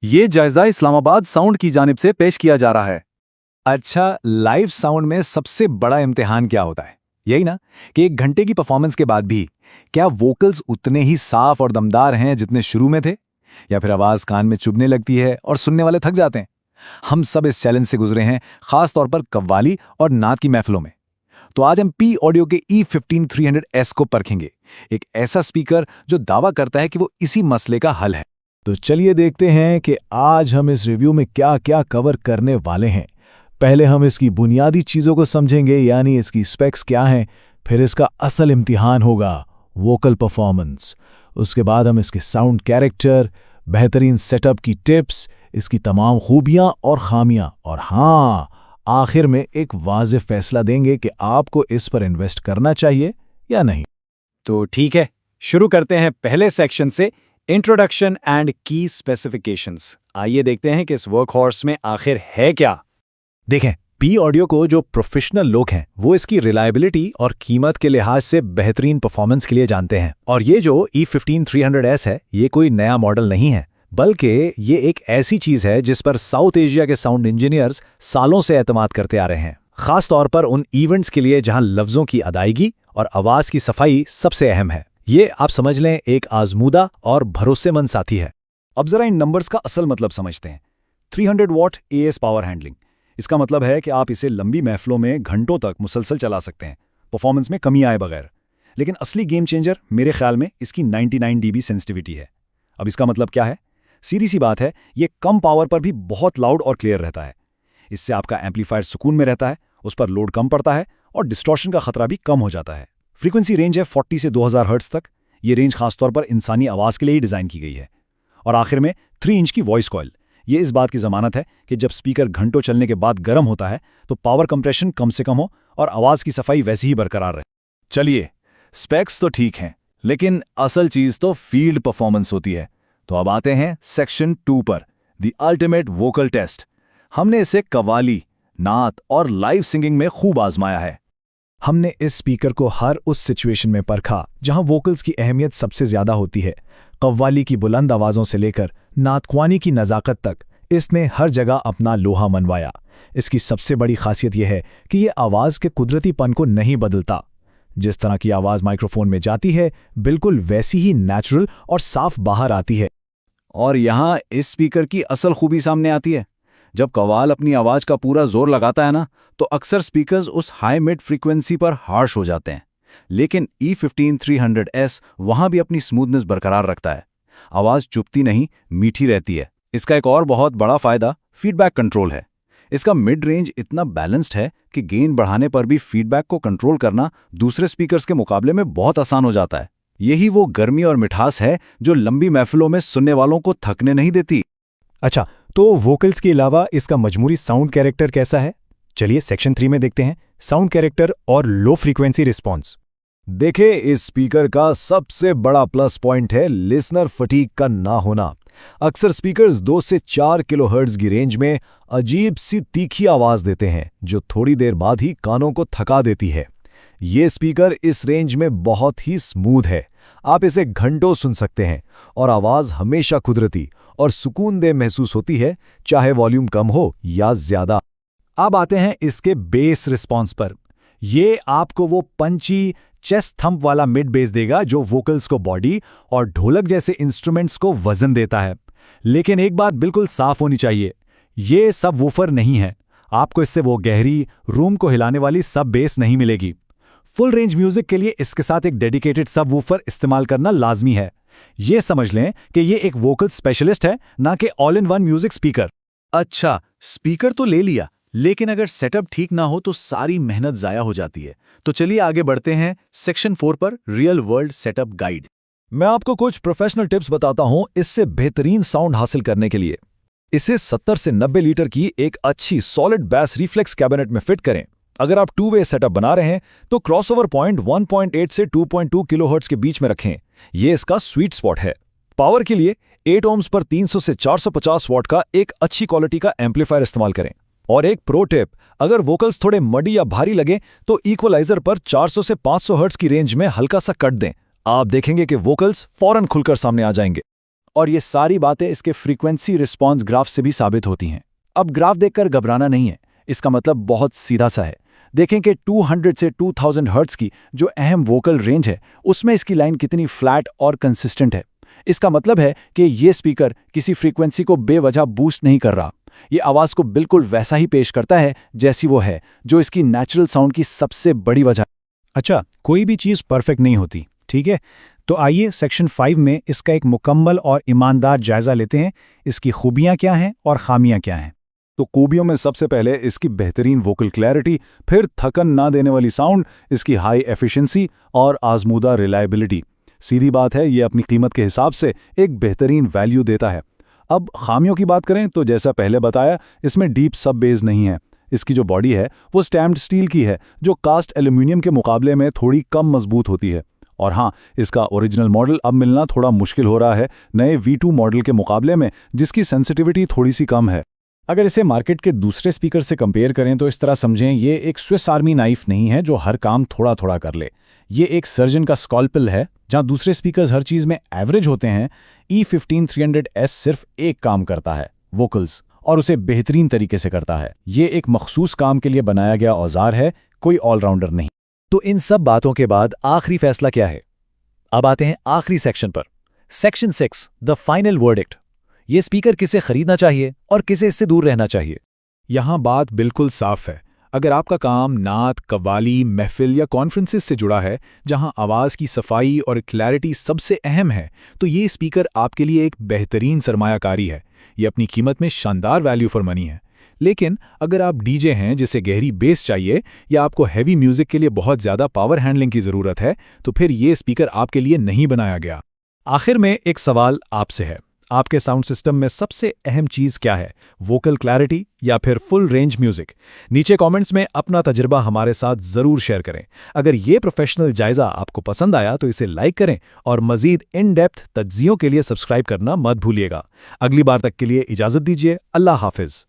ये जायजा इस्लामाबाद साउंड की जानिब से पेश किया जा रहा है। अच्छा, लाइव साउंड में सबसे बड़ा इम्तिहान क्या होता है? यही ना कि 1 घंटे की परफॉर्मेंस के बाद भी क्या वोकल्स उतने ही साफ और दमदार हैं जितने शुरू में थे, या फिर आवाज कान में चुभने लगती है और सुनने वाले थक जाते हैं? हम सब इस चैलेंज से गुजरे हैं, खास तौर पर कव्वाली और नात की महफिलों में। तो आज हम पी ऑडियो के E15300S को परखेंगे, एक ऐसा स्पीकर जो दावा करता है कि वो इसी मसले का हल है। तो चलिए देखते हैं कि आज हम इस रिव्यू में क्या क्या कवर करने वाले हैं। पहले हम इसकी बुनियादी चीज़ों को समझेंगे, यानी इसकी स्पेक्स क्या हैं। फिर इसका असल इम्तिहान होगा वोकल परफॉर्मेंस। उसके बाद हम इसके साउंड कैरेक्टर, बेहतरीन सेटअप की टिप्स, इसकी तमाम खूबियां और खामियां, और हाँ, आखिर में एक वाज़ेह फैसला देंगे कि आपको इस पर इन्वेस्ट करना चाहिए या नहीं। तो ठीक है, शुरू करते हैं पहले सेक्शन से, इंट्रोडक्शन एंड की स्पेसिफिकेशंस। आइए देखते हैं कि इस वर्कहॉर्स में आखिर है क्या। देखें, पी ऑडियो को जो प्रोफेशनल लोग हैं वो इसकी रिलायबिलिटी और कीमत के लिहाज से बेहतरीन परफॉर्मेंस के लिए जानते हैं। और ये जो E15300S है, ये कोई नया मॉडल नहीं है, बल्कि ये एक ऐसी चीज़ है जिस पर साउथ एशिया के साउंड इंजीनियर्स सालों से एतमाद करते आ रहे हैं, खास तौर पर उन इवेंट्स के लिए जहां लफ्ज़ों की अदायगी और आवाज़ की सफाई सबसे अहम है। ये आप समझ लें एक आजमूदा और भरोसेमंद साथी है। अब जरा इन नंबर्स का असल मतलब समझते हैं। 300 वॉट AS पावर हैंडलिंग, इसका मतलब है कि आप इसे लंबी महफिलों में घंटों तक मुसलसल चला सकते हैं, परफॉर्मेंस में कमी आए बगैर। लेकिन असली गेम चेंजर मेरे ख्याल में इसकी 99 dB सेंसिटिविटी है। अब इसका मतलब क्या है? सीधी सी बात है, ये कम पावर पर भी बहुत लाउड और क्लियर रहता है। इससे आपका एम्पलीफायर सुकून में रहता है, उस पर लोड कम पड़ता है और डिस्टॉर्शन का खतरा भी कम हो जाता है। फ्रीक्वेंसी रेंज है 40 से 2000 हर्ट्ज तक। ये रेंज खासतौर पर इंसानी आवाज़ के लिए ही डिज़ाइन की गई है। और आखिर में 3 इंच की वॉइस कॉइल, ये इस बात की ज़मानत है कि जब स्पीकर घंटों चलने के बाद गर्म होता है तो पावर कंप्रेशन कम से कम हो और आवाज़ की सफाई वैसी ही बरकरार रहे। चलिए, स्पेक्स तो ठीक हैं, लेकिन असल चीज़ तो फील्ड परफॉर्मेंस होती है। तो अब आते हैं सेक्शन 2 पर, द अल्टीमेट वोकल टेस्ट। हमने इसे कव्वाली, नात और लाइव सिंगिंग में खूब आजमाया है। हमने इस स्पीकर को हर उस सिचुएशन में परखा जहां वोकल्स की अहमियत सबसे ज्यादा होती है। कव्वाली की बुलंद आवाज़ों से लेकर नातख्वानी की नज़ाकत तक इसने हर जगह अपना लोहा मनवाया। इसकी सबसे बड़ी खासियत यह है कि यह आवाज़ के कुदरतीपन को नहीं बदलता। जिस तरह की आवाज़ माइक्रोफोन में जाती है, बिल्कुल वैसी ही नेचुरल और साफ बाहर आती है। और यहाँ इस स्पीकर की असल खूबी सामने आती है। जब कव्वाल अपनी आवाज़ का पूरा जोर लगाता है ना, तो अक्सर स्पीकर्स उस हाई मिड फ्रीक्वेंसी पर हार्श हो जाते हैं। लेकिन E15300S वहाँ भी अपनी स्मूथनेस बरकरार रखता है। आवाज़ चुभती नहीं, मीठी रहती है। इसका एक और बहुत बड़ा फ़ायदा फीडबैक कंट्रोल है। इसका मिड रेंज इतना बैलेंस्ड है कि गेन बढ़ाने पर भी फीडबैक को कंट्रोल करना दूसरे स्पीकर्स के मुकाबले में बहुत आसान हो जाता है। यही वो गर्मी और मिठास है जो लंबी महफिलों में सुनने वालों को थकने नहीं देती। अच्छा, तो वोकल्स के अलावा इसका मजमूरी साउंड कैरेक्टर कैसा है? चलिए सेक्शन 3 में देखते हैं, साउंड कैरेक्टर और लो फ्रीक्वेंसी रिस्पॉन्स। देखें, इस स्पीकर का सबसे बड़ा प्लस पॉइंट है लिसनर फटीग का ना होना। अक्सर स्पीकर्स 2 से 4 किलोहर्ट्ज की रेंज में अजीब सी तीखी आवाज देते हैं जो थोड़ी देर बाद ही कानों को थका देती है। ये स्पीकर इस रेंज में बहुत ही स्मूथ है। आप इसे घंटों सुन सकते हैं और आवाज हमेशा कुदरती और सुकूनदेह महसूस होती है, चाहे वॉल्यूम कम हो या ज्यादा। अब आते हैं इसके बेस रिस्पॉन्स पर। ये आपको वो पंची चेस्ट थंप वाला मिड बेस देगा जो वोकल्स को बॉडी और ढोलक जैसे इंस्ट्रूमेंट्स को वजन देता है। लेकिन एक बात बिल्कुल साफ होनी चाहिए, ये सब वूफर नहीं है। आपको इससे वो गहरी, रूम को हिलाने वाली सब बेस नहीं मिलेगी। फुल रेंज म्यूजिक के लिए इसके साथ एक डेडिकेटेड सब वूफर इस्तेमाल करना लाजमी है। ये समझ लें कि ये एक वोकल स्पेशलिस्ट है, ना कि all in one music speaker. अच्छा, स्पीकर तो ले लिया, लेकिन अगर सेटअप ठीक ना हो तो सारी मेहनत ज़ाया हो जाती है। तो चलिए आगे बढ़ते हैं सेक्शन 4 पर, रियल वर्ल्ड सेटअप गाइड। मैं आपको कुछ प्रोफेशनल टिप्स बताता हूं इससे बेहतरीन साउंड हासिल करने के लिए। इसे 70 से 90 लीटर की एक अच्छी सॉलिड बैस रिफ्लेक्स कैबिनेट में फिट करें। अगर आप 2 वे सेटअप बना रहे हैं तो क्रॉसओवर पॉइंट 1.8 से 2.2 किलोहर्ट्ज के बीच में रखें। ये इसका स्वीट स्पॉट है। पावर के लिए 8 ohms पर 300 से 450 वॉट का एक अच्छी क्वालिटी का एम्पलीफायर इस्तेमाल करें। और एक प्रो टिप, अगर वोकल्स थोड़े मडी या भारी लगे तो इक्वलाइजर पर 400 से 500 हर्ट्ज की रेंज में हल्का सा कट दें। आप देखेंगे कि वोकल्स फौरन खुलकर सामने आ जाएंगे। और ये सारी बातें इसके फ्रीक्वेंसी रिस्पॉन्स ग्राफ से भी साबित होती हैं। अब ग्राफ देखकर घबराना नहीं है, इसका मतलब बहुत सीधा सा है। देखें कि 200 से 2000 हर्ट्ज की जो अहम वोकल रेंज है, उसमें इसकी लाइन कितनी फ्लैट और कंसिस्टेंट है। इसका मतलब है कि ये स्पीकर किसी फ्रीक्वेंसी को बेवजह बूस्ट नहीं कर रहा। ये आवाज़ को बिल्कुल वैसा ही पेश करता है जैसी वो है, जो इसकी नेचुरल साउंड की सबसे बड़ी वजह है। अच्छा, कोई भी चीज़ परफेक्ट नहीं होती, ठीक है? तो आइए सेक्शन 5 में इसका एक मुकम्मल और ईमानदार जायज़ा लेते हैं। इसकी खूबियाँ क्या हैं और खामियाँ क्या हैं। तो खूबियों में सबसे पहले इसकी बेहतरीन वोकल क्लैरिटी, फिर थकन ना देने वाली साउंड, इसकी हाई एफिशिएंसी और आजमूदा रिलायबिलिटी। सीधी बात है, ये अपनी कीमत के हिसाब से एक बेहतरीन वैल्यू देता है। अब खामियों की बात करें तो जैसा पहले बताया, इसमें डीप सब बेस नहीं है। इसकी जो बॉडी है वो स्टैम्प्ड स्टील की है, जो कास्ट एल्यूमिनियम के मुकाबले में थोड़ी कम मजबूत होती है। और हाँ, इसका ओरिजिनल मॉडल अब मिलना थोड़ा मुश्किल हो रहा है नए V2 मॉडल के मुकाबले में, जिसकी सेंसिटिविटी थोड़ी सी कम है। अगर इसे मार्केट के दूसरे स्पीकर से कंपेयर करें तो इस तरह समझें, ये एक स्विस आर्मी नाइफ नहीं है जो हर काम थोड़ा थोड़ा कर ले। ये एक सर्जन का स्कॉल्पेल है। जहां दूसरे स्पीकर्स हर चीज़ में एवरेज होते हैं, E15 300S सिर्फ एक काम करता है, वोकल्स, और उसे बेहतरीन तरीके से करता है। ये एक मखसूस काम के लिए बनाया गया औजार है, कोई ऑलराउंडर नहीं। तो इन सब बातों के बाद आखिरी फैसला क्या है? अब आते हैं आखिरी सेक्शन पर। Section 6, the final verdict. ये स्पीकर किसे खरीदना चाहिए और किसे इससे दूर रहना चाहिए? यहाँ बात बिल्कुल साफ है। अगर आपका काम नात, कव्वाली, महफिल या कॉन्फ्रेंसेस से जुड़ा है, जहां आवाज़ की सफाई और क्लैरिटी सबसे अहम है, तो ये स्पीकर आपके लिए एक बेहतरीन सरमायाकारी है। ये अपनी कीमत में शानदार वैल्यू फॉर मनी है। लेकिन अगर आप डीजे हैं जिसे गहरी बेस चाहिए या आपको हैवी म्यूजिक के लिए बहुत ज़्यादा पावर हैंडलिंग की ज़रूरत है, तो फिर ये स्पीकर आपके लिए नहीं बनाया गया। आखिर में एक सवाल आपसे है, आपके साउंड सिस्टम में सबसे अहम चीज़ क्या है? वोकल क्लैरिटी या फिर फुल रेंज म्यूजिक? नीचे कमेंट्स में अपना तजुर्बा हमारे साथ ज़रूर शेयर करें। अगर ये प्रोफेशनल जायज़ा आपको पसंद आया तो इसे लाइक करें और मज़ीद इन डेप्थ तज्जियों के लिए सब्सक्राइब करना मत भूलिएगा। अगली बार तक के लिए इजाज़त दीजिए। अल्लाह हाफिज़।